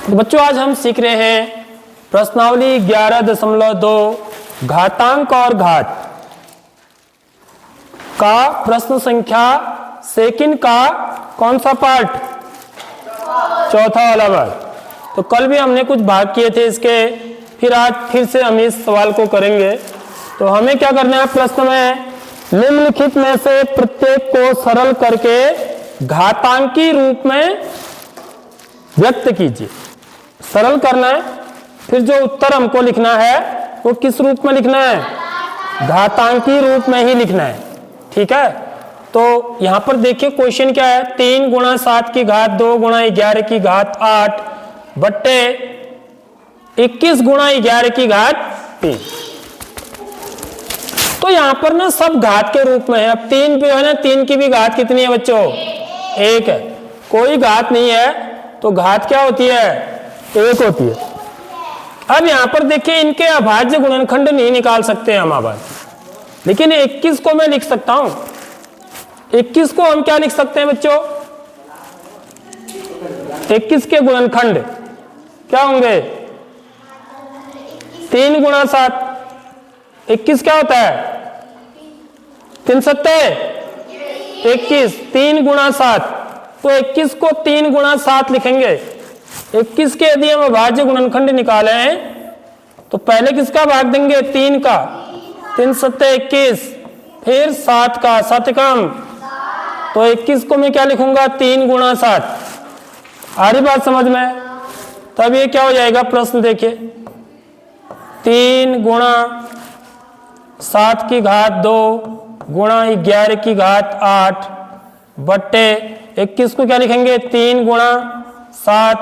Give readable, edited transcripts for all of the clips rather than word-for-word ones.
तो बच्चों आज हम सीख रहे हैं प्रश्नावली 11.2 घातांक और घात का प्रश्न संख्या सेकंड का कौन सा पार्ट, चौथा वाला भाग। तो कल भी हमने कुछ भाग किए थे इसके, फिर आज फिर से हम इस सवाल को करेंगे। तो हमें क्या करना है, प्रश्न में निम्नलिखित में से प्रत्येक को सरल करके घातांकी रूप में व्यक्त कीजिए। सरल करना है, फिर जो उत्तर हमको लिखना है वो किस रूप में लिखना है, घातांकी रूप में ही लिखना है। ठीक है, तो यहां पर देखिए क्वेश्चन क्या है, 3 गुणा 7 की घात 2 गुणा 11 की घात 8 बट्टे 21 गुणा 11 की घात 3। तो यहां पर ना सब घात के रूप में है। अब 3 भी है ना, 3 की भी घात कितनी है बच्चों, 1 है। कोई घात नहीं है तो घात क्या होती है, 1 होती है। अब यहां पर देखिए इनके अभाज्य गुणनखंड नहीं निकाल सकते हम अभाज्य, लेकिन 21 को मैं लिख सकता हूं। 21 को हम क्या लिख सकते हैं बच्चों, 21 के गुणनखंड क्या होंगे, 3 गुणा 7। 21 क्या होता है, 3 सत्ते 21, 3 गुणा 7। तो 21 को 3 गुणा 7 लिखेंगे। 21 के यदि हम अभाज्य गुणनखंड निकाले हैं तो पहले किसका भाग देंगे, 3 का, 3 सत्ते 21, फिर 7 का, 7 कम। तो 21 को मैं क्या लिखूंगा, 3 गुणा 7। आ रही बात समझ में। तब ये क्या हो जाएगा, प्रश्न देखिए, 3 गुणा 7 की घात 2 गुणा 11 की घात 8 बट्टे 21 को क्या लिखेंगे, 3 गुणा 7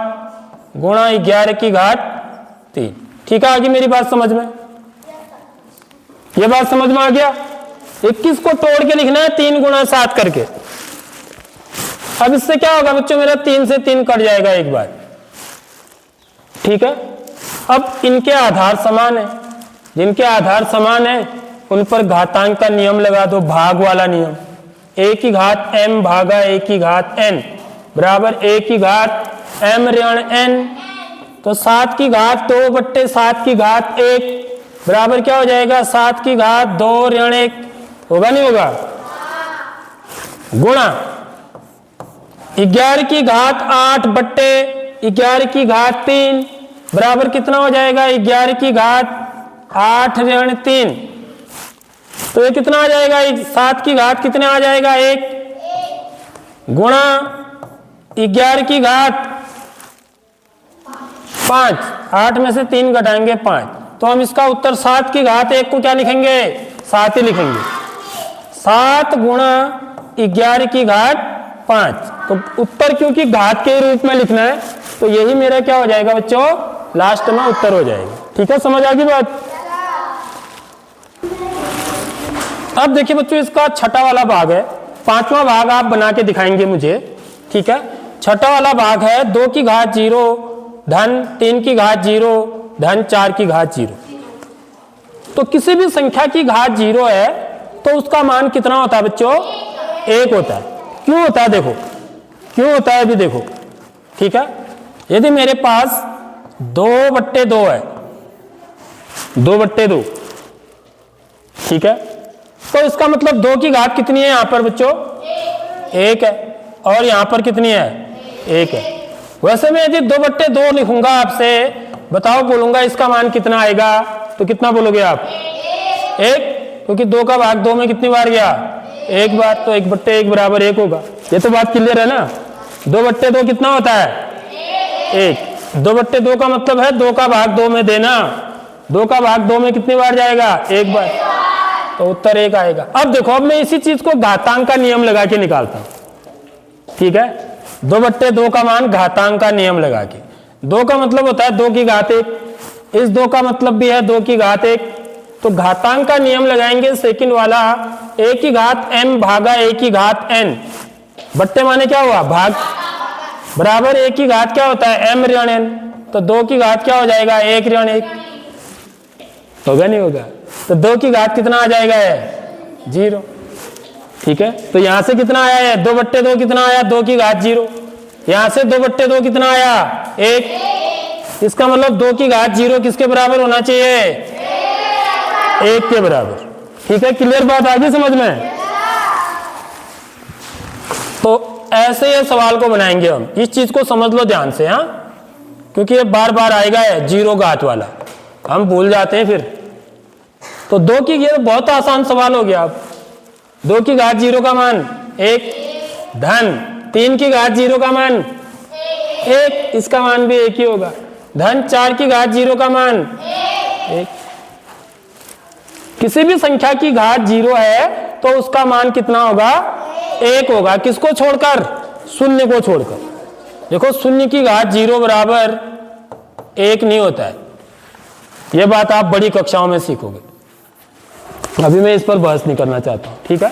गुणा 11 की घात 3। ठीक है, आगे मेरी बात समझ में, ये बात समझ में आ गया। 21 को तोड़ के लिखना है 3 गुणा 7 करके। अब इससे क्या होगा बच्चों, मेरा 3 से 3 कट जाएगा एक बार। ठीक है, अब इनके आधार समान है, जिनके आधार समान है उन पर घातांक का नियम लगा दो, भाग वाला नियम। a की घात m भागा a की घात n बराबर a की घात m ऋण n। तो 7 की घात 2 बट्टे 7 की घात 1 बराबर क्या हो जाएगा, 7 की घात 2 ऋण 1। होगा नहीं होगा, गुणा 11 की घात 8 बट्टे 11 की घात 3 बराबर कितना हो जाएगा, 11 की घात 8 ऋण 3। तो ये कितना आ जाएगा, 7 की घात कितने आ जाएगा, 1 गुणा 11 की घात 5, 8 में से 3 घटाएंगे 5। तो हम इसका उत्तर 7 की घात 1 को क्या लिखेंगे, 7 ही लिखेंगे। 7 गुणा 11 की घात 5। तो उत्तर क्योंकि घात के रूप में लिखना है तो यही मेरा क्या हो जाएगा बच्चों, लास्ट में उत्तर हो जाएगा। ठीक है, समझ आ गई बात। अब देखिए बच्चों इसका छठा वाला भाग है, 5वां भाग आप बना के दिखाएंगे मुझे। ठीक है, छठा वाला भाग है 2 की घात 0 धन 3 की घात 0 धन 4 की घात 0। तो किसी भी संख्या की घात 0 है तो उसका मान कितना होता है बच्चों, 1 होता है। क्यों होता है, देखो क्यों होता है, अभी देखो। ठीक है, यदि मेरे पास 2/2 है, 2/2, ठीक है, तो इसका मतलब 2 की घात कितनी है यहां पर बच्चों, 1 है, और यहां पर कितनी है, 1 है। वैसे मैं यदि 2/2 लिखूंगा आपसे, बताओ बोलूंगा इसका मान कितना आएगा, तो कितना बोलोगे आप, 1, क्योंकि 2 का भाग 2 में कितनी बार गया, 1 बार। तो 1/1 बराबर 1 होगा। ये तो बात क्लियर है ना। 2/2 कितना होता है, 1। 2/2 का मतलब है 2 का भाग 2 में देना। 2 का भाग 2 में कितनी बार जाएगा, 1 बार। तो उत्तर 1 आएगा। अब देखो, अब मैं इसी चीज को घातांक का नियम लगा के निकालता हूं। ठीक है, 2/2 का मान घातांक का नियम लगा के। 2 का मतलब होता है 2 की घात 1, इस 2 का मतलब भी है 2 की घात 1। तो घातांक का नियम लगाएंगे सेकंड वाला, a की घात m भागा a की घात n बट्टे माने क्या हुआ, भाग, बराबर a की घात क्या होता है, m ऋण n। तो 2 की घात क्या हो जाएगा, 1 ऋण 1। होगा नहीं होगा, तो 2 की घात कितना आ जाएगा, 0। ठीक है, तो यहां से कितना आया है, 2/2 कितना आया, 2 की घात 0। यहां से 2/2 कितना आया, 1। इसका मतलब 2 की घात 0 किसके बराबर होना चाहिए? 1 के बराबर। ठीक है, क्लियर बात आ गई समझ में? तो ऐसे ये सवाल को बनाएंगे हम, इस चीज को समझ लो ध्यान से, हाँ, क्योंकि ये बार बार आएगा है 0 घात वाला, हम भूल जाते हैं फिर। तो 2 की, ये बहुत आसान सवाल हो गया। अब 2 की घात 0 का मान 1 धन 3 की घात 0 का मान 1, इसका मान भी 1 ही होगा, धन 4 की घात 0 का मान 1। किसी भी संख्या की घात 0 है तो उसका मान कितना होगा? 1 होगा। किसको छोड़कर? शून्य को छोड़कर। देखो शून्य की घात 0 बराबर 1 नहीं होता है, यह बात आप बड़ी कक्षाओं में सीखोगे, अभी मैं इस पर बहस नहीं करना चाहता हूं। ठीक है,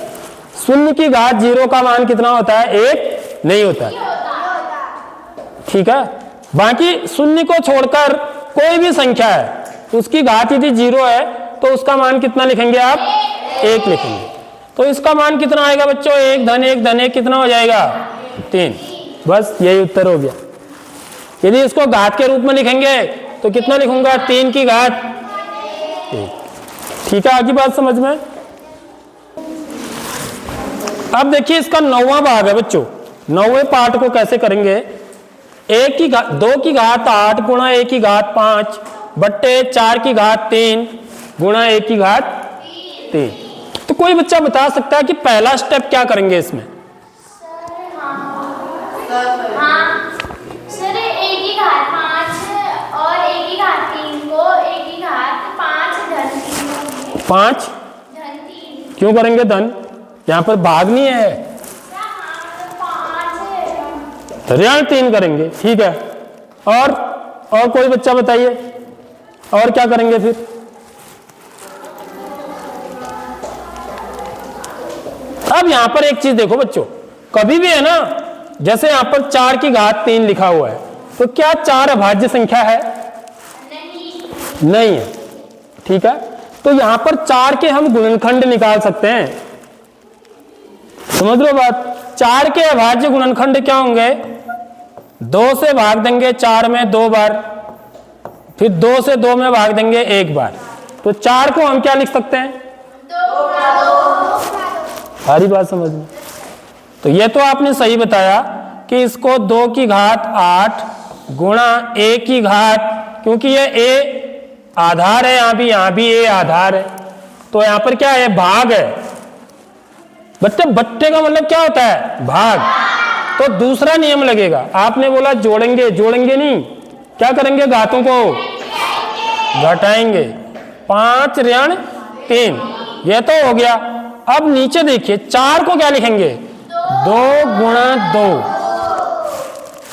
शून्य की घात 0 का मान कितना होता है? 1 नहीं होता है। ठीक है, बाकी शून्य को छोड़कर कोई भी संख्या है उसकी घात यदि 0 है तो उसका मान कितना लिखेंगे आप? 1 लिखेंगे। तो इसका मान कितना आएगा बच्चों? 1 धन 1 धन 1 कितना हो जाएगा? 3। बस यही उत्तर हो गया। यदि इसको घात के रूप में लिखेंगे तो कितना लिखूंगा? 3 की घात 1। ठीक है, आगे बात समझ में? अब देखिए इसका 9वां भाग है बच्चों। 9वें पार्ट को कैसे करेंगे? 2 की घात 8 गुणा 1 की घात 5 बट्टे 4 की घात 3 गुणा 1 की घात 3। तो कोई बच्चा बता सकता है कि पहला स्टेप क्या करेंगे इसमें? सर 1 की घात 5 और 1 की घात 3 को 1 की घात 5 धन 3 5 धन 3 क्यों करेंगे धन? यहाँ पर भाग नहीं है, ऋण 3 करेंगे। ठीक है, और कोई बच्चा बताइए और क्या करेंगे फिर? अब यहां पर एक चीज देखो बच्चों, कभी भी है ना, जैसे यहां पर 4 की घात 3 लिखा हुआ है तो क्या 4 अभाज्य संख्या है? नहीं है। ठीक है, तो यहां पर 4 के हम गुणनखंड निकाल सकते हैं। समझ लो बात, 4 के अभाज्य गुणनखंड क्या होंगे? 2 से भाग देंगे 4 में 2 बार, फिर 2 से 2 में भाग देंगे 1 बार। तो 4 को हम क्या लिख सकते हैं? 2 सारी बात समझ में? तो ये तो आपने सही बताया कि इसको 2 की घात 8 गुणा a की घात, क्योंकि ये a आधार है, यहां भी a आधार है, तो यहां पर क्या है? भाग है। बट्टे का मतलब क्या होता है? भाग। तो दूसरा नियम लगेगा। आपने बोला जोड़ेंगे, जोड़ेंगे नहीं, क्या करेंगे? घातों को घटाएंगे। 5 ऋण 3, ये तो हो गया। अब नीचे देखिए 4 को क्या लिखेंगे? 2 गुणा 2।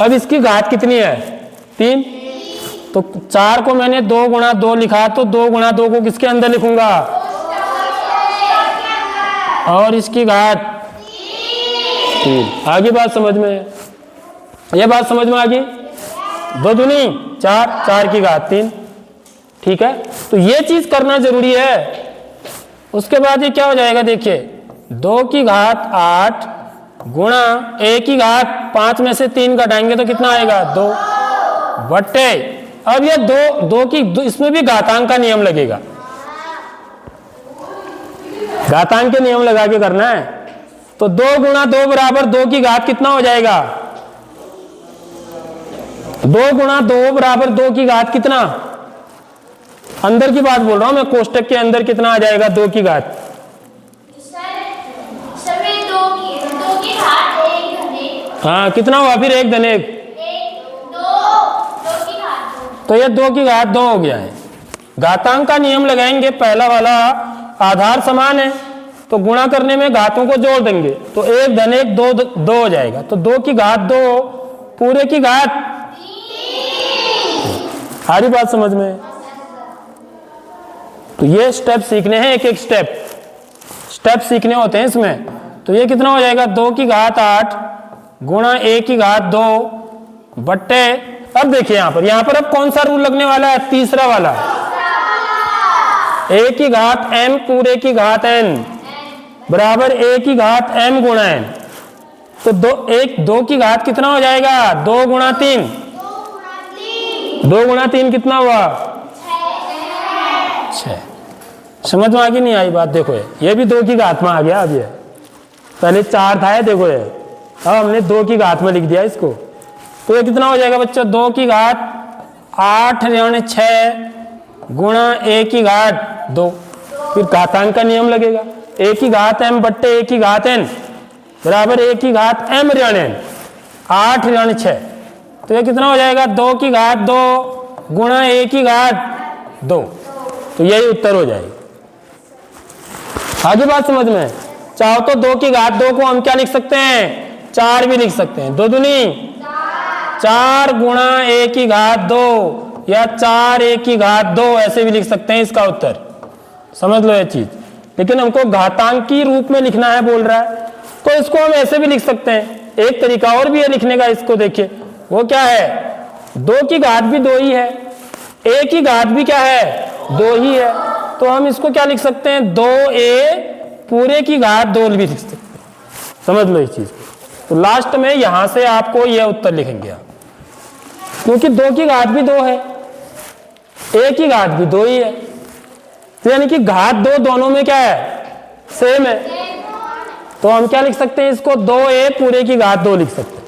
अब इसकी घात कितनी है? 3। तो 4 को मैंने 2 गुणा 2 लिखा, तो 2 गुणा 2 को किसके अंदर लिखूंगा? और इसकी घात 3। आगे बात समझ में? यह बात समझ में आ गई? 2 दूनी 4, 4 की घात 3। ठीक है, तो ये चीज करना जरूरी है। उसके बाद ये क्या हो जाएगा? देखिए 2 की घात 8 गुणा 1 की घात 5 में से 3 घटाएंगे तो कितना आएगा? 2 बट्टे, अब ये 2 की, इसमें भी घातांक का नियम लगेगा, घातांक के नियम लगा के करना है। तो 2 गुणा 2 बराबर 2 की घात कितना हो जाएगा? 2 गुणा 2 बराबर 2 की घात कितना? अंदर की बात बोल रहा हूं मैं, कोष्टक के अंदर कितना आ जाएगा 2 की घात? सर 2 की घात 1 धन 1। हाँ, कितना हुआ फिर? 1 धन 1, 2 की घात 2। तो ये 2 की घात 2 हो गया है। घातांक का नियम लगाएंगे, पहला वाला आधार समान है तो गुणा करने में घातों को जोड़ देंगे, तो 1 धन 1 2 हो जाएगा। तो 2 की घात 2 पूरे की घात 3। सारी बात समझ में? तो ये स्टेप सीखने हैं, एक एक स्टेप सीखने होते हैं इसमें। तो ये कितना हो जाएगा? 2 की घात 8 गुणा 1 की घात 2 बट्टे, अब देखिए यहां पर अब कौन सा रूल लगने वाला है? तीसरा वाला। 1 की घात m पूरे की घात n बराबर 1 की घात m गुणा n। तो 2 की घात कितना हो जाएगा? 2 गुणा 3, 2 गुणा 3 कितना हुआ? 6। समझ में आ गई नहीं आई बात? देखो ये भी 2 की घात में आ गया। अब ये पहले 4 था, देखो ये अब हमने 2 की घात में लिख दिया इसको। तो ये कितना हो जाएगा बच्चों? 2 की घात 8 ऋण 6 गुणा a की घात 2। फिर घातांक का नियम लगेगा, a की घात m बट्टे a की घात n बराबर a की घात m ऋण n 8 ऋण 6। तो ये कितना हो जाएगा? 2 की घात 2 गुणा a की घात 2। तो यही उत्तर हो जाएगा। आगे बात समझ में? चाहो तो 2 की घात 2 को हम क्या लिख सकते हैं? 4 भी लिख सकते हैं। 2 दूनी 4 गुणा a की घात 2 या 4 a की घात 2 ऐसे भी लिख सकते हैं इसका उत्तर। समझ लो ये चीज। लेकिन हमको घातांकी रूप में लिखना है बोल रहा है, तो इसको हम ऐसे भी लिख सकते हैं। एक तरीका और भी है लिखने का, इसको देखिए वो क्या है? 2 की घात भी 2 ही है, a की घात भी क्या है? 2 ही है। तो हम इसको क्या लिख सकते हैं? 2a पूरे की घात 2 भी लिख सकते हैं। समझ लो इस चीज को। तो लास्ट में यहां से आपको यह उत्तर लिखेंगे आप, क्योंकि 2 की घात भी 2 है, a की घात भी 2 ही है। तो यानी कि घात 2 दोनों में क्या है? सेम है। तो हम क्या लिख सकते हैं इसको? 2a पूरे की घात 2 लिख सकते हैं।